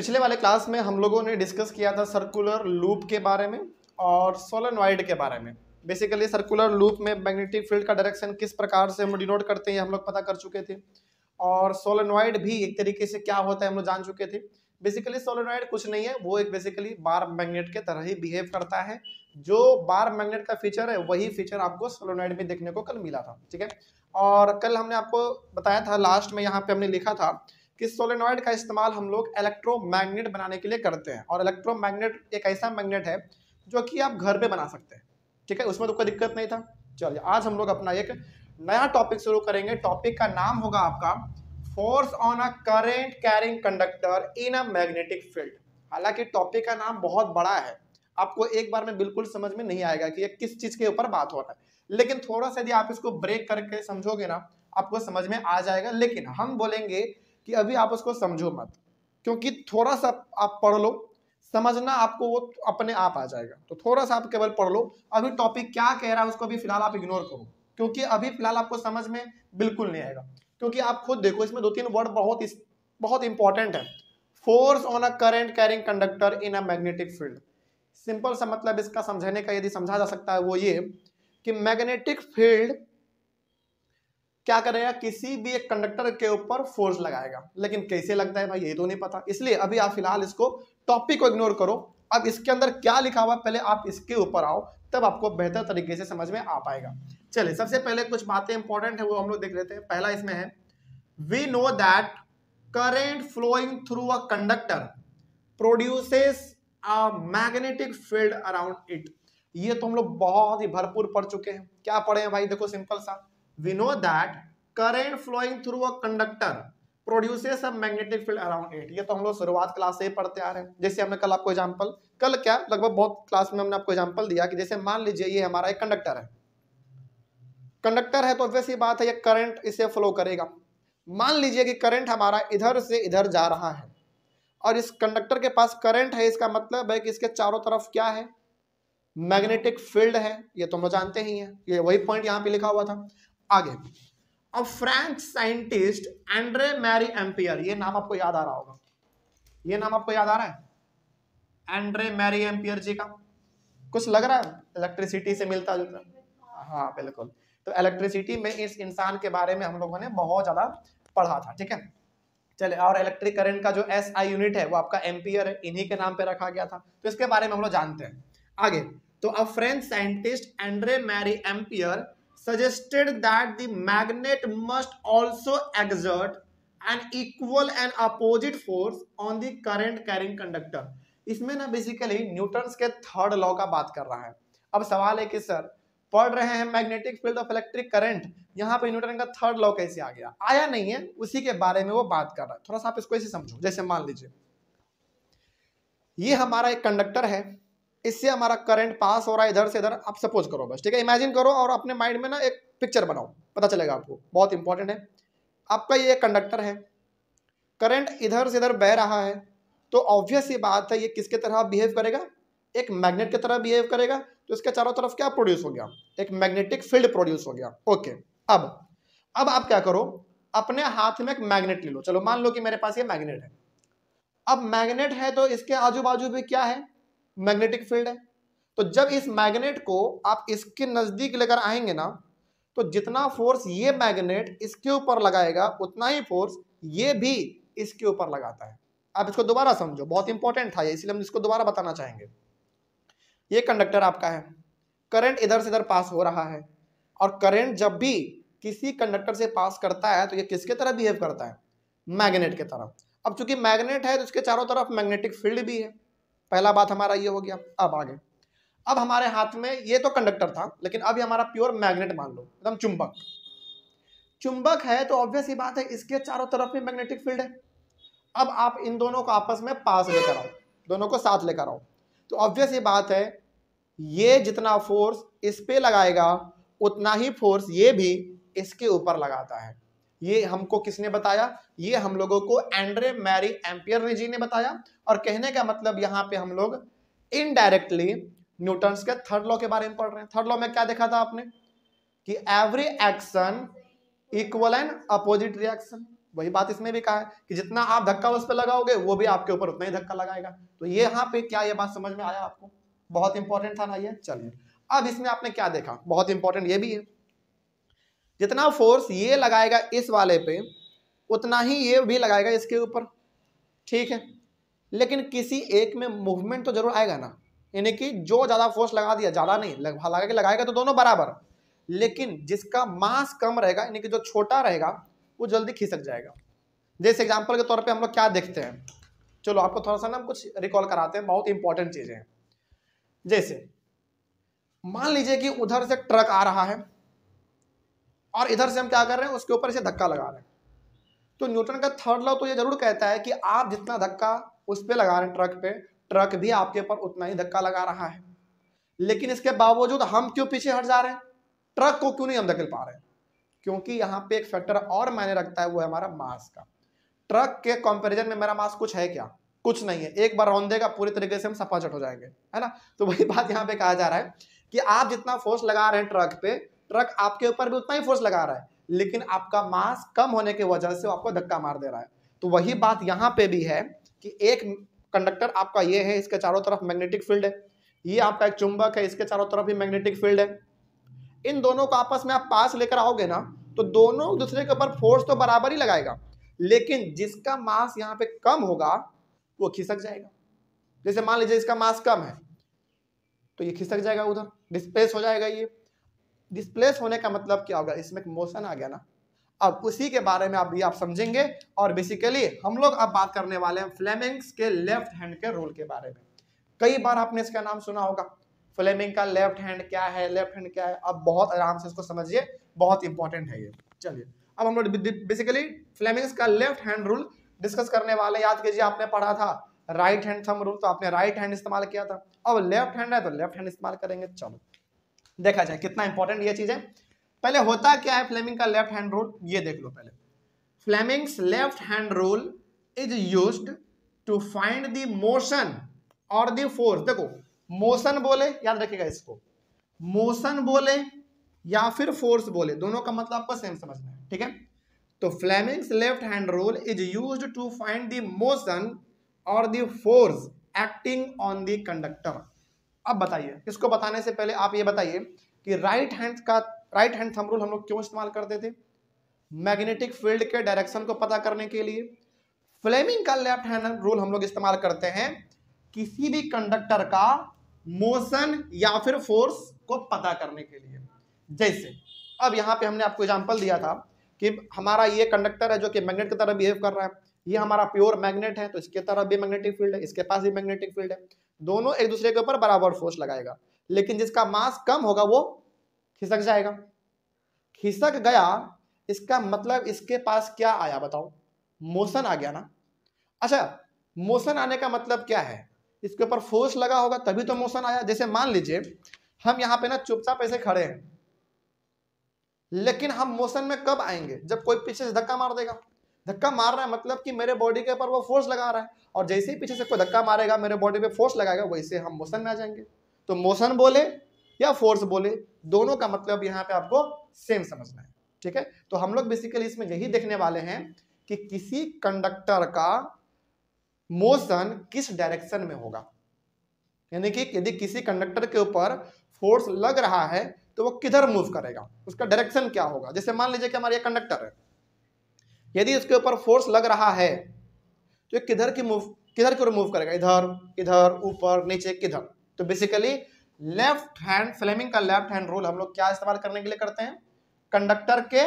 पिछले वाले क्लास में हम लोगों ने डिस्कस किया था सर्कुलर लूप के बारे में और सोलेनॉइड के बारे में। बेसिकली सर्कुलर लूप में मैग्नेटिक फील्ड का डायरेक्शन किस प्रकार से हम डिनोट करते हैं हम लोग पता कर चुके थे, और सोलेनॉइड भी एक तरीके से क्या होता है हम लोग जान चुके थे। बेसिकली सोलेनॉइड कुछ नहीं है, वो एक बेसिकली बार मैग्नेट के तरह ही बिहेव करता है। जो बार मैग्नेट का फीचर है वही फीचर आपको सोलेनॉइड में देखने को कल मिला था, ठीक है। और कल हमने आपको बताया था, लास्ट में यहाँ पे हमने लिखा था कि सोलेनॉइड का इस्तेमाल हम लोग इलेक्ट्रोमैग्नेट बनाने के लिए करते हैं, और इलेक्ट्रोमैग्नेट एक ऐसा मैग्नेट है जो कि आप घर पे बना सकते हैं, ठीक है, उसमें तो कोई दिक्कत नहीं था। चलिए आज हम लोग अपना एक नया टॉपिक शुरू करेंगे। टॉपिक का नाम होगा आपका force on a current carrying conductor in a magnetic field. हालांकि टॉपिक का नाम बहुत बड़ा है, आपको एक बार में बिल्कुल समझ में नहीं आएगा कि ये किस चीज के ऊपर बात हो रहा है, लेकिन थोड़ा सा यदि आप इसको ब्रेक करके समझोगे ना आपको समझ में आ जाएगा। लेकिन हम बोलेंगे कि अभी आप उसको समझो मत, क्योंकि थोड़ा सा आप पढ़ लो, समझना आपको वो अपने आप आ जाएगा। तो थोड़ा सा आप केवल पढ़ लो, अभी टॉपिक क्या कह रहा है उसको भी फिलहाल आप इग्नोर करो, क्योंकि अभी फिलहाल आपको समझ में बिल्कुल नहीं आएगा। क्योंकि आप खुद देखो इसमें दो तीन वर्ड बहुत इंपॉर्टेंट है। Force on a current carrying conductor in a magnetic field. Simple सा मतलब इसका समझने का यदि समझा जा सकता है वो ये कि मैग्नेटिक फील्ड क्या करेगा, किसी भी एक कंडक्टर के ऊपर फोर्स लगाएगा। लेकिन कैसे लगता है भाई ये तो नहीं पता, इसलिए अभी आप फिलहाल इसको टॉपिक को इग्नोर करो। अब इसके अंदर क्या लिखा हुआ पहले आप इसके ऊपर आओ, तब आपको बेहतर तरीके से समझ में आ पाएगा। चलिए सबसे पहले कुछ बातें इंपॉर्टेंट है वो हम लोग देख लेते हैं। पहला इसमें है we know that current flowing through a conductor produces a magnetic field around it. ये तो हम लोग बहुत ही भरपूर पढ़ चुके हैं। क्या पढ़े हैं भाई, देखो सिंपल सा, we know that current flowing through a conductor produces a magnetic field around it। ये तो हम लोग शुरुआत क्लास से ही पढ़ते आ रहे हैं। जैसे हमने कल आपको एग्जांपल, कल क्या लगभग बहुत क्लास में हमने आपको एग्जांपल दिया कि जैसे मान लीजिए ये हमारा एक कंडक्टर है, कंडक्टर है तो वैसी बात है ये करंट इसे फ्लो करेगा। मान लीजिए कि करंट हमारा इधर से इधर जा रहा है और इस कंडक्टर के पास करंट है, इसका मतलब है कि इसके चारों तरफ क्या है, मैग्नेटिक फील्ड है। ये तो हम जानते ही हैं, ये वही पॉइंट यहाँ पे लिखा हुआ था। आगे, अब French scientist Andre Marie Ampere, ये नाम आपको याद आ रहा होगा, ये नाम आपको याद आ रहा है एंड्रे मैरी एम्पियर जी का? कुछ लग रहा है इलेक्ट्रिसिटी से मिलता जुलता? हाँ बिल्कुल। तो इलेक्ट्रिसिटी में इस इंसान के बारे में हम लोगों ने बहुत ज्यादा पढ़ा था, ठीक है। चले, और इलेक्ट्रिक करंट का जो SI यूनिट है वो आपका एम्पियर है, इन्हीं के नाम पे रखा गया था, तो इसके बारे में हम लोग जानते हैं। आगे, तो अब French scientist Andre Marie Ampere suggested that the magnet must also exert an equal and opposite force on the current carrying conductor। इसमें ना बेसिकली न्यूटन्स के थर्ड लॉ का बात कर रहा है। अब सवाल है कि सर पढ़ रहे हैं magnetic field of electric current, यहाँ पे न्यूटन का थर्ड लॉ कैसे आ गया? आया नहीं है, उसी के बारे में वो बात कर रहा है। थोड़ा सा आप इसको ऐसे समझो, जैसे मान लीजिए ये हमारा एक कंडक्टर है, इससे हमारा करंट पास हो रहा है इधर से इधर, आप सपोज करो बस, ठीक है, इमेजिन करो और अपने माइंड में ना एक पिक्चर बनाओ, पता चलेगा आपको, बहुत इंपॉर्टेंट है। आपका ये कंडक्टर है, करंट इधर से इधर बह रहा है, तो ऑब्वियस ही बात है ये किसके तरह बिहेव करेगा, एक मैग्नेट की तरह बिहेव करेगा। तो इसके चारों तरफ क्या प्रोड्यूस हो गया, एक मैग्नेटिक फील्ड प्रोड्यूस हो गया। ओके, अब आप क्या करो, अपने हाथ में एक मैग्नेट ले लो। चलो मान लो कि मेरे पास ये मैग्नेट है। अब मैग्नेट है तो इसके आजू बाजू भी क्या है, मैग्नेटिक फील्ड है। तो जब इस मैग्नेट को आप इसके नजदीक लेकर आएंगे ना, तो जितना फोर्स ये मैग्नेट इसके ऊपर लगाएगा उतना ही फोर्स ये भी इसके ऊपर लगाता है। आप इसको दोबारा समझो, बहुत इंपॉर्टेंट था ये, इसलिए हम इसको दोबारा बताना चाहेंगे। ये कंडक्टर आपका है, करंट इधर से इधर पास हो रहा है, और करंट जब भी किसी कंडक्टर से पास करता है तो ये किसके तरह बिहेव करता है, मैग्नेट के तरह। अब चूंकि मैग्नेट है तो इसके चारों तरफ मैग्नेटिक फील्ड भी है, पहला बात हमारा ये हो गया। अब आगे, अब हमारे हाथ में ये तो कंडक्टर था, लेकिन अब ये हमारा प्योर मैग्नेट मान लो, एकदम चुंबक। चुंबक है तो ऑब्वियस ही बात है इसके चारों तरफ में मैग्नेटिक फील्ड है। अब आप इन दोनों को आपस में पास लेकर आओ, दोनों को साथ लेकर आओ, तो ऑब्वियस ही बात है ये जितना फोर्स इस पे लगाएगा उतना ही फोर्स ये भी इसके ऊपर लगाता है। ये हमको किसने बताया, ये हम लोगों को एंड्रे मैरी एम्पियर जी ने बताया। और कहने का मतलब यहाँ पे हम लोग इनडायरेक्टली न्यूटन्स के थर्ड लॉ के बारे में पढ़ रहे हैं। थर्ड लॉ में क्या देखा था आपने कि every action equal and opposite reaction. वही बात इसमें भी कहा है कि जितना आप धक्का उस पर लगाओगे वो भी आपके ऊपर उतना ही धक्का लगाएगा। तो ये यहाँ पे क्या ये बात समझ में आया आपको? बहुत इंपॉर्टेंट था ना ये। चलिए अब इसमें आपने क्या देखा, बहुत इंपॉर्टेंट ये भी है, जितना फोर्स ये लगाएगा इस वाले पे उतना ही ये भी लगाएगा इसके ऊपर, ठीक है। लेकिन किसी एक में मूवमेंट तो जरूर आएगा ना, यानी कि जो ज्यादा फोर्स लगा दिया, ज्यादा नहीं लगा के लगाएगा तो दोनों बराबर, लेकिन जिसका मास कम रहेगा यानी कि जो छोटा रहेगा वो जल्दी खिसक जाएगा। जैसे एग्जांपल के तौर पे हम लोग क्या देखते हैं, चलो आपको थोड़ा सा ना कुछ रिकॉल कराते हैं, बहुत इंपॉर्टेंट चीजें हैं। जैसे मान लीजिए कि उधर से ट्रक आ रहा है और इधर से हम क्या कर रहे हैं, उसके ऊपर से धक्का लगा रहे हैं। तो न्यूटन का थर्ड लॉ तो ये जरूर कहता है कि आप जितना धक्का उस पे लगा रहे हैं ट्रक पे, ट्रक भी आपके ऊपर उतना ही धक्का लगा रहा है। लेकिन इसके बावजूद हम क्यों पीछे हट जा रहे हैं, ट्रक को क्यों नहीं हम धकेल पा रहे हैं? क्योंकि यहाँ पे एक फैक्टर और मायने रखता है, वो है हमारा मास का। ट्रक के कंपैरिजन में मेरा मास कुछ है क्या? कुछ नहीं है। एक बार रौंद देगा पूरी तरीके से हम सपाचट हो जाएंगे, है ना। तो वही बात यहाँ पे कहा जा रहा है कि आप जितना फोर्स लगा रहे हैं ट्रक पे, ट्रक आपके ऊपर भी उतना ही फोर्स लगा रहा है, लेकिन आपका मास कम होने की वजह से वो आपको धक्का मार दे रहा है। तो वही बात यहाँ पे भी है कि एक कंडक्टर आपका ये है, इसके चारों तरफ मैग्नेटिक फील्ड है, ये आपका एक चुंबक है, इसके चारों तरफ भी मैग्नेटिक फील्ड है। इन दोनों को आपस में आप पास लेकर आओगे ना तो दोनों दूसरे के ऊपर फोर्स तो बराबर ही लगाएगा, लेकिन जिसका मास यहाँ पे कम होगा वो खिसक जाएगा। जैसे मान लीजिए इसका मास कम है तो ये खिसक जाएगा, उधर डिस्प्लेस हो जाएगा। ये डिस्प्लेस होने का मतलब क्या होगा, इसमें मोशन आ गया ना। अब उसी के बारे में आप समझेंगे और बेसिकली हम लोग अब बात करने वाले हैं फ्लेमिंग्स के लेफ्ट हैंड के रूल के बारे में। कई बार आपने इसका नाम सुना होगा, फ्लेमिंग का लेफ्ट हैंड क्या है, लेफ्ट हैंड क्या है। अब बहुत आराम से इसको समझिए, बहुत इंपॉर्टेंट है ये। चलिए अब हम लोग बेसिकली फ्लेमिंग्स का लेफ्ट हैंड रूल डिस्कस करने वाले। याद कीजिए आपने पढ़ा था राइट हैंड थंब रूल, तो आपने राइट हैंड इस्तेमाल किया था। अब लेफ्ट हैंड है तो लेफ्ट हैंड इस्तेमाल करेंगे। चलो देखा जाए कितना इंपॉर्टेंट ये चीज है। पहले होता क्या है फ्लेमिंग का लेफ्ट हैंड रूल, ये देख लो पहले। Fleming's left hand rule is used to find the motion और द फोर्स। देखो मोशन बोले, याद रखिएगा इसको, मोशन बोले या फिर फोर्स बोले, दोनों का मतलब आपको सेम समझना है, ठीक है। तो Fleming's left hand rule is used to find the motion और the force acting on the conductor. अब बताइए, इसको बताने से पहले आप ये बताइए कि राइट हैंड थंब रूल हम लोग क्यों इस्तेमाल करते थे? मैग्नेटिक फील्ड के डायरेक्शन को पता करने के लिए। फ्लेमिंग का लेफ्ट हैंड रूल हम लोग इस्तेमाल करते हैं किसी भी कंडक्टर का मोशन या फिर फोर्स को पता करने के लिए। जैसे अब यहाँ पे हमने आपको एग्जांपल दिया था कि हमारा ये कंडक्टर है जो कि मैग्नेट की तरह बिहेव कर रहा है, ये हमारा प्योर मैग्नेट है तो इसके तरफ भी मैग्नेटिक फील्ड है, इसके पास भी मैग्नेटिक फील्ड है, दोनों एक दूसरे के ऊपर बराबर फोर्स लगाएगा, लेकिन जिसका मास कम होगा वो खिसक जाएगा। खिसक गया इसका मतलब इसके पास क्या आया बताओ? मोशन आ गया ना। अच्छा मोशन आने का मतलब क्या है? इसके ऊपर फोर्स लगा होगा तभी तो मोशन आया। जैसे मान लीजिए हम यहाँ पे ना चुपचाप ऐसे खड़े हैं, लेकिन हम मोशन में कब आएंगे? जब कोई पीछे से धक्का मार देगा। धक्का मार रहा है मतलब कि मेरे बॉडी के ऊपर वो फोर्स लगा रहा है, और जैसे ही पीछे से कोई धक्का मारेगा मेरे बॉडी पे फोर्स लगाएगा, वैसे हम मोशन में आ जाएंगे। तो मोशन बोले या फोर्स बोले, दोनों का मतलब यहाँ पे आपको सेम समझना है, ठीक है। तो हम लोग बेसिकली इसमें यही देखने वाले हैं कि किसी कंडक्टर का मोशन किस डायरेक्शन में होगा, यानी कि यदि किसी कंडक्टर के ऊपर फोर्स लग रहा है तो वो किधर मूव करेगा, उसका डायरेक्शन क्या होगा। जैसे मान लीजिए कि हमारा ये कंडक्टर है, यदि इसके ऊपर फोर्स लग रहा है तो ये किधर की ओर मूव करेगा? इधर, इधर, ऊपर, नीचे, किधर। तो बेसिकली लेफ्ट हैंड फ्लेमिंग का लेफ्ट हैंड रूल हम लोग क्या इस्तेमाल करने के लिए करते हैं? कंडक्टर के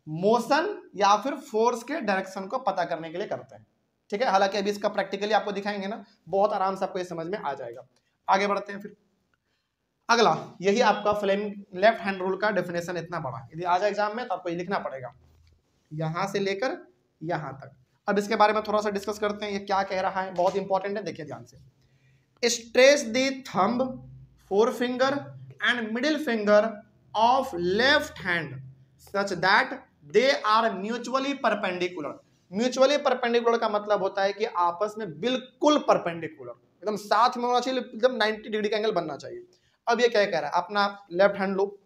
मोशन या फिर फोर्स के डायरेक्शन को पता करने के लिए करते हैं, ठीक है। हालांकि अभी इसका प्रैक्टिकली आपको दिखाएंगे ना, बहुत आराम से आपको ये समझ में आ जाएगा। आगे बढ़ते हैं फिर अगला, यही आपका फ्लेमिंग लेफ्ट हैंड रूल का डेफिनेशन इतना बड़ा, यदि आ जाए एग्जाम में तो आपको ये लिखना पड़ेगा यहां से लेकर यहां तक। अब इसके बारे में थोड़ा सा डिस्कस करते हैं, ये क्या कह रहा है, बहुत इंपॉर्टेंट है, देखिए ध्यान से। Stretch the thumb, forefinger and middle finger of left hand such that they are mutually perpendicular. Mutually perpendicular का मतलब होता है कि आपस में बिल्कुल परपेंडिकुलर, एकदम साथ में होना चाहिए, एकदम 90 डिग्री का एंगल बनना चाहिए। अब ये क्या कह रहा है, अपना लेफ्ट हैंड लो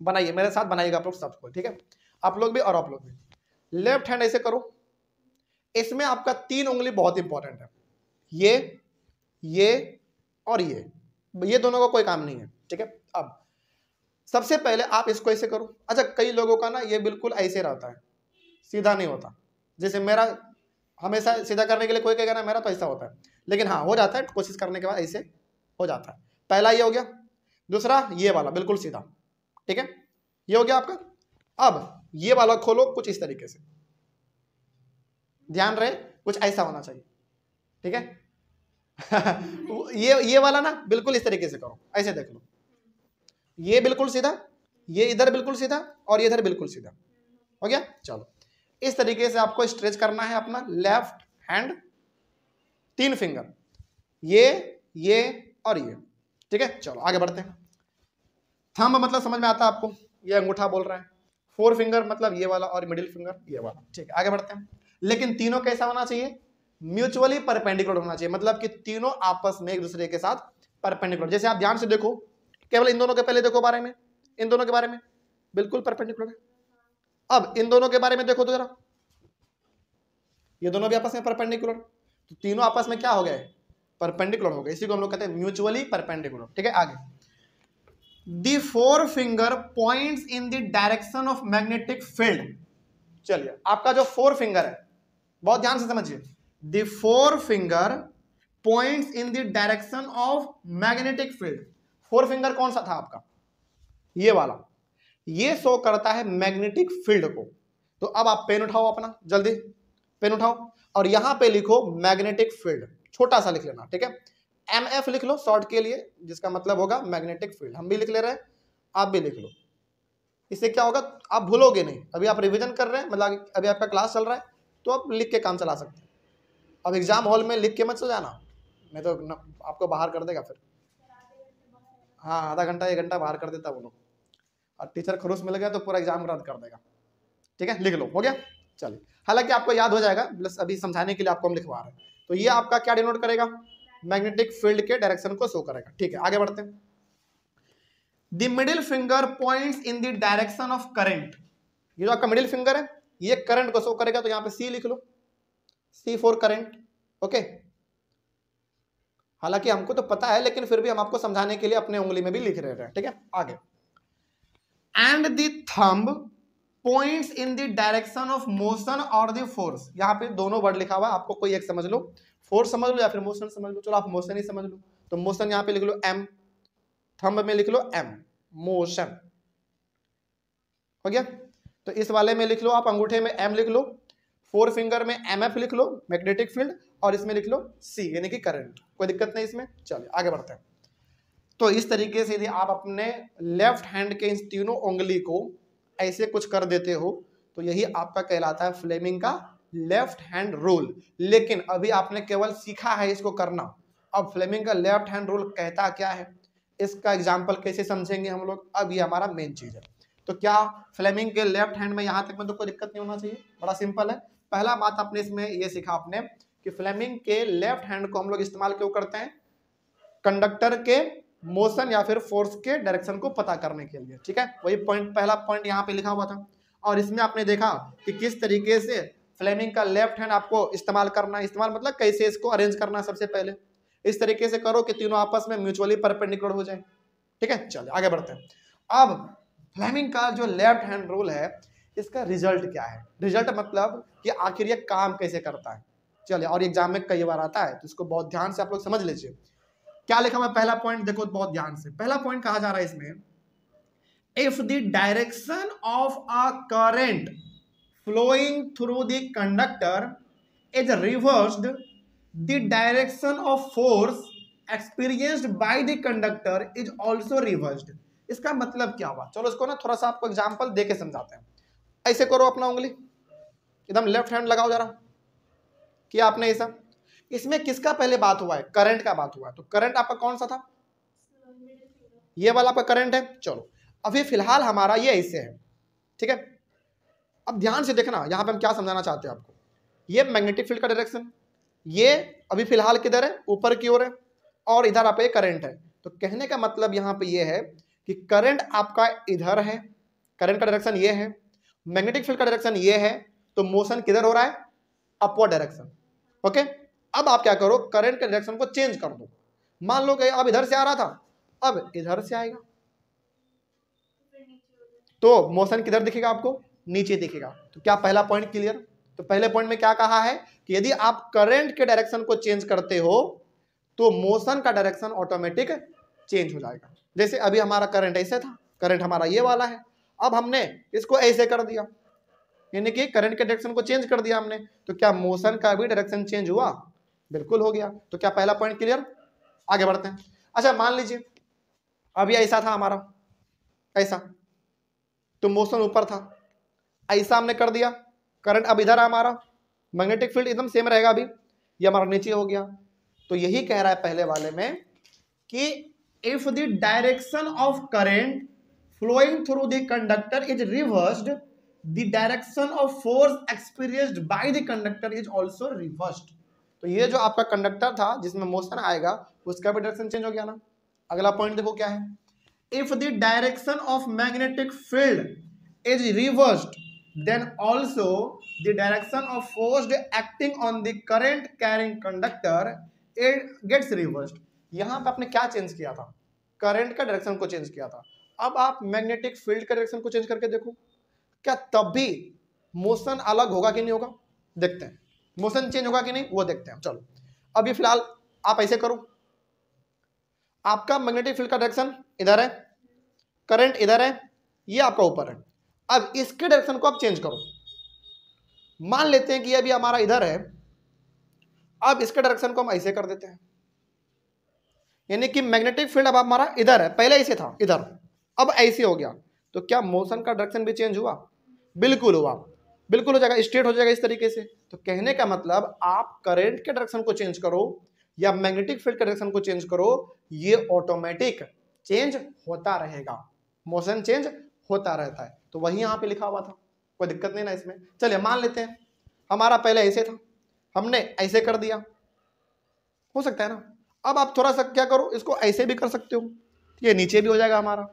बनाइए, मेरे साथ बनाइएगा आप लोग सबको, ठीक है, आप लोग भी और आप लोग भी। लेफ्ट हैंड ऐसे करो, इसमें आपका 3 उंगली बहुत इंपॉर्टेंट है, ये और ये दोनों का कोई काम नहीं है, ठीक है। अब सबसे पहले आप इसको ऐसे करो। अच्छा, कई लोगों का ना ये बिल्कुल ऐसे रहता है, सीधा नहीं होता। जैसे मेरा हमेशा सीधा करने के लिए कोई कहेगा ना मेरा तो ऐसा होता है, लेकिन हाँ हो जाता है, कोशिश करने के बाद ऐसे हो जाता है। पहला ये हो गया, दूसरा ये वाला बिल्कुल सीधा, ठीक है, ये हो गया आपका। अब ये वाला खोलो कुछ इस तरीके से, ध्यान रहे कुछ ऐसा होना चाहिए, ठीक है। ये वाला ना बिल्कुल इस तरीके से करो, ऐसे देख लो, ये बिल्कुल सीधा, ये इधर बिल्कुल सीधा और ये इधर बिल्कुल सीधा, हो गया। चलो इस तरीके से आपको स्ट्रेच करना है अपना लेफ्ट हैंड, 3 फिंगर, ये और ये, ठीक है। चलो आगे बढ़ते हैं। थंब मतलब समझ में आता है आपको, ये अंगूठा बोल रहा है। 4 फिंगर मतलब ये वाला और मिडिल फिंगर ये वाला, ठीक है। आगे बढ़ते हैं। लेकिन तीनों कैसा होना चाहिए, म्यूचुअली परपेंडिकुलर होना चाहिए, मतलब कि तीनों आपस में एक दूसरे के साथ परपेंडिकुलर। जैसे आप ध्यान से देखो, केवल इन दोनों के पहले देखो बारे में, इन दोनों के बारे में बिल्कुल परपेंडिकुलर है। अब इन दोनों के बारे में देखो तो जरा, ये दोनों भी आपस में परपेंडिकुलर, तो तीनों आपस में क्या हो गए, परपेंडिकुलर हो गए। इसी को हम लोग कहते हैं म्यूचुअली परपेंडिकुलर, ठीक है। आगे, the 4 finger points in the direction of magnetic field. चलिए आपका जो 4 फिंगर है, बहुत ध्यान से समझिए, the 4 finger points in the direction of magnetic field. 4 finger कौन सा था आपका, ये वाला, ये शो करता है मैग्नेटिक फील्ड को। तो अब आप पेन उठाओ अपना, जल्दी पेन उठाओ और यहां पे लिखो मैग्नेटिक फील्ड, छोटा सा लिख लेना, ठीक है। MF लिख लो शॉर्ट के लिए, जिसका मतलब होगा मैग्नेटिक फील्ड। हम भी लिख ले रहे हैं, आप भी लिख लो। इससे क्या होगा, आप भूलोगे नहीं। अभी आप रिवीजन कर रहे हैं, मतलब अभी आपका क्लास चल रहा है, तो आप लिख के काम चला सकते हैं। अब एग्जाम हॉल में लिख के मत जाना, नहीं तो आपको बाहर कर देगा फिर। हाँ, आधा घंटा 1 घंटा बाहर कर देता वो लोग, और टीचर खरूस मिल गया तो पूरा एग्जाम रद्द कर देगा, ठीक है। लिख लो, हो गया। चलिए, हालांकि आपको याद हो जाएगा, प्लस अभी समझाने के लिए आपको हम लिखवा रहे हैं। तो ये आपका क्या डिनोट करेगा, मैग्नेटिक फील्ड के डायरेक्शन को शो करेगा, ठीक है। आगे बढ़ते हैं। The middle finger points in the direction of current. ये जो आपका मिडिल फिंगर है, ये करंट को शो करेगा, तो यहाँ पे C लिख लो, C फॉर करंट, ओके। हालांकि हमको तो पता है, लेकिन फिर भी हम आपको समझाने के लिए अपने उंगली में भी लिख रहे हैं, ठीक है। आगे, and the thumb points in the direction of motion और द फोर्स। यहाँ पे दोनों वर्ड लिखा हुआ है, आपको कोई एक समझ लो, फोर्स समझ लो या फिर मोशन समझ लो। चलो आप मोशन ही समझ लो, तो मोशन यहाँ पे लिख लो M, थंब में लिख लो M, मोशन, हो गया। तो इस वाले में लिख लो आप, अंगूठे में M लिख लो, 4 फिंगर में MF लिख लो मैग्नेटिक फील्ड, और इसमें लिख लो C यानी कि करंट। कोई दिक्कत नहीं इसमें। चलिए आगे बढ़ते हैं। तो इस तरीके से यदि आप अपने लेफ्ट हैंड के इन तीनों उंगली को ऐसे कुछ कर देते हो, तो यही आपका कहलाता है फ्लेमिंग का लेफ्ट हैंड रूल। लेकिन अभी आपने केवल सीखा है इसको करना, अब फ्लेमिंग का लेफ्ट हैंड रूल कहता क्या है, इसका एग्जाम्पल कैसे समझेंगे हम लोग, अब ये हमारा मेन चीज है। तो क्या फ्लेमिंग के लेफ्ट हैंड में यहाँ तक में तो कोई दिक्कत नहीं होना चाहिए, बड़ा सिंपल है। पहला बात आपने इसमें ये सीखा आपने कि फ्लेमिंग के लेफ्ट हैंड को हम लोग इस्तेमाल क्यों करते हैं, कंडक्टर के मोशन या फिर फोर्स के डायरेक्शन को पता करने के लिए, ठीक है। वही पॉइंट, पहला पॉइंट यहाँ पे लिखा हुआ था। और इसमें आपने देखा कि किस तरीके से फ्लेमिंग का लेफ्ट हैंड आपको इस्तेमाल करना है। इस्तेमाल मतलब कैसे इसको अरेंज करना है। सबसे पहले इस तरीके से करो कि तीनों आपस में म्यूचुअली परपेंडिकुलर हो जाए, ठीक है। चलिए आगे बढ़ते हैं। अब फ्लेमिंग का जो लेफ्ट हैंड रूल है, इसका रिजल्ट क्या है, रिजल्ट मतलब कि आखिर ये काम कैसे करता है। चलिए, और एग्जाम में कई बार आता है, तो इसको बहुत ध्यान से आप लोग समझ लीजिए। क्या लिखा हुआ है, पहला पॉइंट देखो बहुत ध्यान से। पहला पॉइंट कहा जा रहा है इसमें, if the direction of a current flowing through the conductor is reversed, the direction of force experienced by the conductor is also reversed. इसका मतलब क्या हुआ, चलो इसको ना थोड़ा सा आपको एग्जांपल देके समझाते हैं। ऐसे करो अपना उंगली, एकदम लेफ्ट हैंड लगाओ जरा, किया आपने ऐसा। इसमें किसका पहले बात हुआ है, करंट का बात हुआ है। तो करंट आपका कौन सा था, ये वाला आपका करंट है। चलो अभी फिलहाल हमारा ये ऐसे है, ठीक है। अब ध्यान से देखना, यहां पे हम क्या समझाना चाहते हैं आपको। ये मैग्नेटिक फील्ड का डायरेक्शन, ये अभी फिलहाल किधर है, ऊपर की ओर है, और इधर आप करंट है। तो कहने का मतलब यहां पे ये है कि करंट आपका इधर है, करंट का डायरेक्शन ये है, मैग्नेटिक फील्ड का डायरेक्शन ये है, तो मोशन किधर हो रहा है, अपवर्ड डायरेक्शन। ओके, अब आप क्या करो, करंट के डायरेक्शन को चेंज कर दो। मान लो कि अब इधर से आ रहा था, अब इधर से आएगा, तो मोशन किधर दिखेगा आपको, नीचे दिखेगा। तो क्या पहला पॉइंट क्लियर? तो पहले पॉइंट में क्या कहा है कि यदि आप करंट के डायरेक्शन को चेंज करते हो तो मोशन का डायरेक्शन ऑटोमेटिक चेंज हो जाएगा। जैसे अभी हमारा करंट ऐसे था, करंट हमारा ये वाला है, अब हमने इसको ऐसे कर दिया, यानी कि करंट के डायरेक्शन को चेंज कर दिया हमने, तो क्या मोशन का भी डायरेक्शन चेंज हुआ? बिल्कुल हो गया। तो क्या पहला पॉइंट क्लियर? आगे बढ़ते हैं। अच्छा, मान लीजिए अभी ऐसा था हमारा, ऐसा, तो मोशन ऊपर था, ऐसा हमने कर दिया, करंट अब इधर है हमारा, मैग्नेटिक फील्ड एकदम सेम रहेगा, अभी ये हमारा नीचे हो गया। तो यही कह रहा है पहले वाले में कि if the direction of current flowing through the conductor is reversed, the direction of force experienced by the conductor is also reversed. तो ये जो आपका कंडक्टर था जिसमें मोशन आएगा, उसका भी डायरेक्शन चेंज हो गया ना। अगला पॉइंट देखो क्या है, if the direction of magnetic field is reversed, then also the direction of force acting on the current carrying conductor it gets reversed। यहां पे आपने क्या चेंज किया था, करंट का डायरेक्शन को चेंज किया था। अब आप मैग्नेटिक फील्ड का डायरेक्शन को चेंज करके देखो, क्या तब भी मोशन अलग होगा कि नहीं होगा? देखते हैं, मोशन चेंज होगा कि नहीं वो देखते हैं। चलो अभी फिलहाल आप ऐसे करो, आपका मैग्नेटिक फील्ड का डायरेक्शन इधर है, करंट इधर है, ये आपका ऊपर है। अब इसके डायरेक्शन को आप चेंज करो, मान लेते हैं कि अभी हमारा इधर है, अब इसके डायरेक्शन को हम ऐसे कर देते हैं, यानी कि मैग्नेटिक फील्ड अब हमारा इधर है, पहले ऐसे था इधर, अब ऐसे हो गया। तो क्या मोशन का डायरेक्शन भी चेंज हुआ? बिल्कुल हुआ, बिल्कुल हो जाएगा, स्ट्रेट हो जाएगा इस तरीके से। तो कहने का मतलब आप करंट के डायरेक्शन को चेंज करो या मैग्नेटिक फील्ड के डायरेक्शन को चेंज करो, ये ऑटोमेटिक चेंज होता रहेगा, मोशन चेंज होता रहता है। तो वही यहाँ पे लिखा हुआ था, कोई दिक्कत नहीं ना इसमें। चलिए मान लेते हैं हमारा पहले ऐसे था, हमने ऐसे कर दिया, हो सकता है ना। अब आप थोड़ा सा क्या करो, इसको ऐसे भी कर सकते हो, ये नीचे भी हो जाएगा हमारा।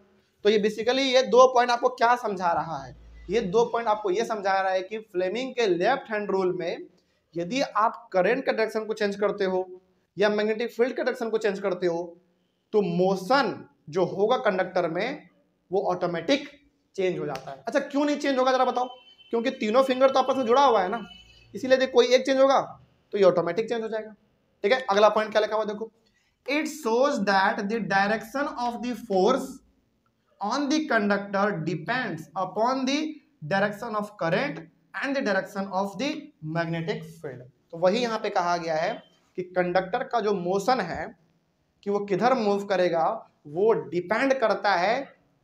तो ये बेसिकली ये दो पॉइंट आपको क्या समझा रहा है, ये दो पॉइंट आपको ये समझा रहा है कि फ्लेमिंग के लेफ्ट हैंड रूल में यदि आप करंट के डायरेक्शन को चेंज करते हो या मैग्नेटिक फील्ड के डायरेक्शन को चेंज करते हो तो मोशन जो होगा कंडक्टर में वो ऑटोमेटिक चेंज हो जाता है। अच्छा, क्यों नहीं चेंज होगा जरा बताओ? क्योंकि तीनों फिंगर तो आपस में जुड़ा हुआ है ना, इसीलिए यदि कोई एक चेंज होगा तो ये ऑटोमेटिक चेंज हो जाएगा। ठीक है, अगला पॉइंट क्या लिखा हुआ देखो, it shows that the direction of the force on the conductor depends upon the direction of current and the direction of the magnetic field. तो वही यहाँ पे कहा गया है कि कंडक्टर का जो मोशन है कि वो किधर मूव करेगा वो डिपेंड करता है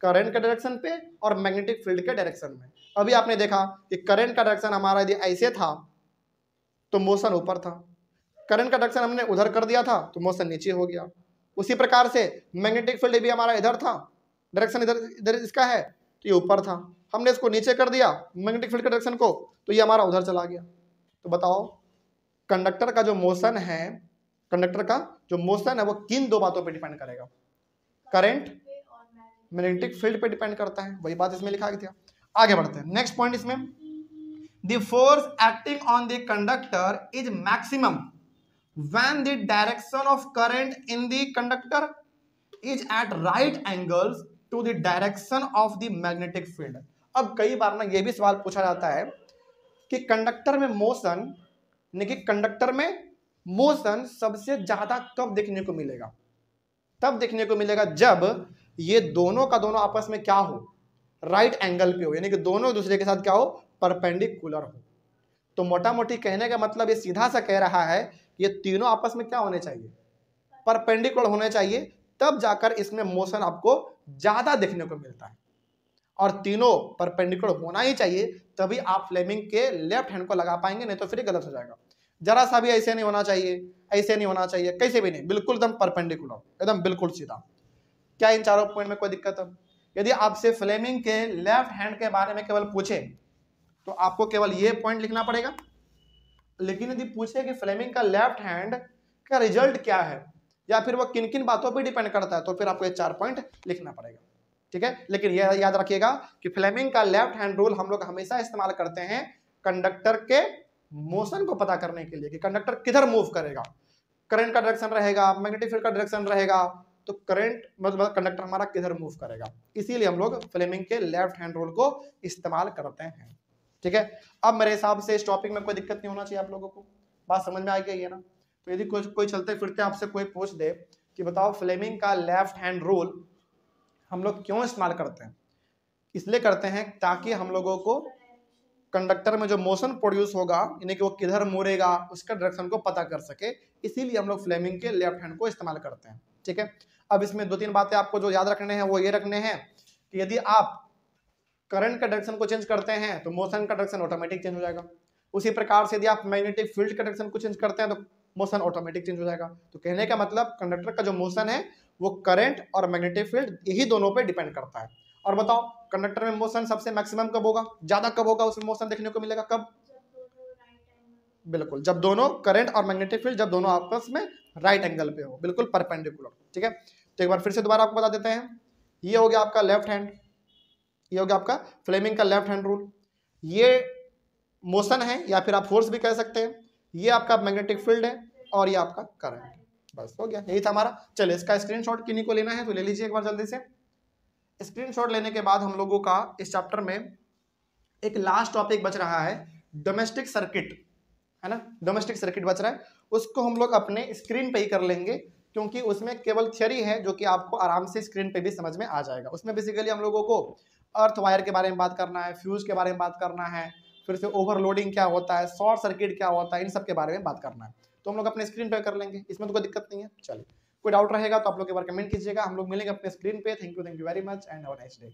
करंट के डायरेक्शन पे और मैग्नेटिक फील्ड के डायरेक्शन में। अभी आपने देखा कि करंट का डायरेक्शन हमारा यदि ऐसे था तो मोशन ऊपर था, करंट का डायरेक्शन हमने उधर कर दिया था तो मोशन नीचे हो गया। उसी प्रकार से मैग्नेटिक फील्ड भी हमारा इधर था, डायरेक्शन इधर इधर इसका है तो ये ऊपर था, हमने इसको नीचे कर दिया मैग्नेटिक फील्ड के डायरेक्शन को तो ये हमारा उधर चला गया। तो बताओ कंडक्टर का जो मोशन है, कंडक्टर का जो मोशन है वो किन दो बातों पे डिपेंड करेगा? करंट, मैग्नेटिक फील्ड पे डिपेंड करता है, वही बात इसमें लिखा गया था। आगे बढ़ते हैं, नेक्स्ट पॉइंट इसमें, the force acting on the conductor is maximum when the direction of current in the conductor is at right angles to the direction of the magnetic field. अब कई बार ना ये भी सवाल पूछा जाता है कि कंडक्टर में मोशन, यानी कि कंडक्टर में मोशन सबसे ज्यादा कब देखने को मिलेगा? तब देखने को मिलेगा जब ये दोनों का दोनों आपस में क्या हो, राइट एंगल पे हो, यानी कि दोनों एक दूसरे के साथ क्या हो, परपेंडिकुलर हो। तो मोटा मोटी कहने का मतलब ये सीधा सा कह रहा है ये तीनों आपस में क्या होने चाहिए, परपेंडिकुलर होने चाहिए, तब जाकर इसमें मोशन आपको ज्यादा देखने को मिलता है। और तीनों परपेंडिकुलर होना ही चाहिए, तभी आप फ्लेमिंग के लेफ्ट हैंड को लगा पाएंगे, नहीं तो फिर गलत हो जाएगा। जरा सा भी ऐसे नहीं होना चाहिए, ऐसे नहीं होना चाहिए, कैसे भी नहीं, बिल्कुल एकदम परपेंडिकुलर, एकदम बिल्कुल सीधा। क्या इन चारों पॉइंट में कोई दिक्कत है? यदि आपसे फ्लेमिंग के लेफ्ट हैंड के बारे में केवल पूछे तो आपको केवल ये पॉइंट लिखना पड़ेगा, लेकिन यदि पूछे कि फ्लेमिंग का लेफ्ट हैंड का रिजल्ट क्या है या फिर वो किन किन बातों पर डिपेंड करता है, तो फिर आपको ये 4 पॉइंट लिखना पड़ेगा। ठीक है, लेकिन यह याद रखिएगा कि फ्लेमिंग का लेफ्ट हैंड रूल हम लोग हमेशा इस्तेमाल करते हैं कंडक्टर के मोशन को पता करने के लिए कि कंडक्टर किधर मूव करेगा, करंट का डायरेक्शन रहेगा, मैग्नेटिक फील्ड का डायरेक्शन रहेगा, तो करंट मतलब कंडक्टर हमारा किधर मूव करेगा, इसीलिए हम लोग फ्लेमिंग के लेफ्ट हैंड रूल को इस्तेमाल करते हैं। ठीक है, अब मेरे हिसाब से इस टॉपिक में कोई दिक्कत नहीं होना चाहिए आप लोगों को, बात समझ में आ गई है ना। तो यदि कोई चलते फिरते आपसे कोई पूछ दे कि बताओ फ्लेमिंग का लेफ्ट हैंड रूल हम लोग क्यों इस्तेमाल करते हैं, इसलिए करते हैं ताकि हम लोगों को कंडक्टर में जो मोशन प्रोड्यूस होगा यानी कि वो किधर मुड़ेगा उसका डायरेक्शन को पता कर सके, इसीलिए हम लोग फ्लेमिंग के लेफ्ट हैंड को इस्तेमाल करते हैं। ठीक है, अब इसमें 2-3 बातें आपको जो याद रखने हैं वो ये रखने हैं कि यदि आप करंट का डायरेक्शन को चेंज करते हैं तो मोशन का डायरेक्शन ऑटोमेटिक चेंज हो जाएगा। उसी प्रकार से यदि आप मैग्नेटिक फील्ड का डायरेक्शन को चेंज करते हैं तो मोशन ऑटोमेटिक चेंज हो जाएगा। तो कहने का मतलब कंडक्टर का जो मोशन है वो करंट और मैग्नेटिक फील्ड यही दोनों पे डिपेंड करता है। और बताओ कंडक्टर में मोशन सबसे मैक्सिमम कब होगा, ज्यादा कब होगा, उसमें मोशन देखने को मिलेगा कब? बिल्कुल, जब दोनों करंट और मैग्नेटिक फील्ड जब दोनों आपस में राइट एंगल पे हो, बिल्कुल परपेंडिकुलर। ठीक है, तो एक बार फिर से दोबारा आपको बता देते हैं, ये हो गया आपका लेफ्ट हैंड, ये हो गया आपका फ्लेमिंग का लेफ्ट हैंड रूल, ये मोशन है या फिर आप फोर्स भी कह सकते हैं, ये आपका मैग्नेटिक फील्ड है और ये आपका करंट है। बस हो गया, यही था हमारा। चलिए इसका स्क्रीनशॉट किन्हीं को लेना है तो ले लीजिए एक बार जल्दी से। स्क्रीनशॉट लेने के बाद हम लोगों का इस चैप्टर में एक लास्ट टॉपिक बच रहा है, डोमेस्टिक सर्किट, है ना, डोमेस्टिक सर्किट बच रहा है, उसको हम लोग अपने स्क्रीन पे ही कर लेंगे क्योंकि उसमें केवल थ्योरी है जो कि आपको आराम से स्क्रीन पे भी समझ में आ जाएगा। उसमें बेसिकली हम लोगों को अर्थ वायर के बारे में बात करना है, फ्यूज के बारे में बात करना है, फिर से ओवरलोडिंग क्या होता है, शॉर्ट सर्किट क्या होता है, इन सब के बारे में बात करना है। तो हम लोग अपने स्क्रीन पे कर लेंगे, इसमें तो कोई दिक्कत नहीं है। चलिए, कोई डाउट रहेगा तो आप लोग एक बार कमेंट कीजिएगा, हम लोग मिलेंगे अपने स्क्रीन पे। Thank you very much and have a nice day.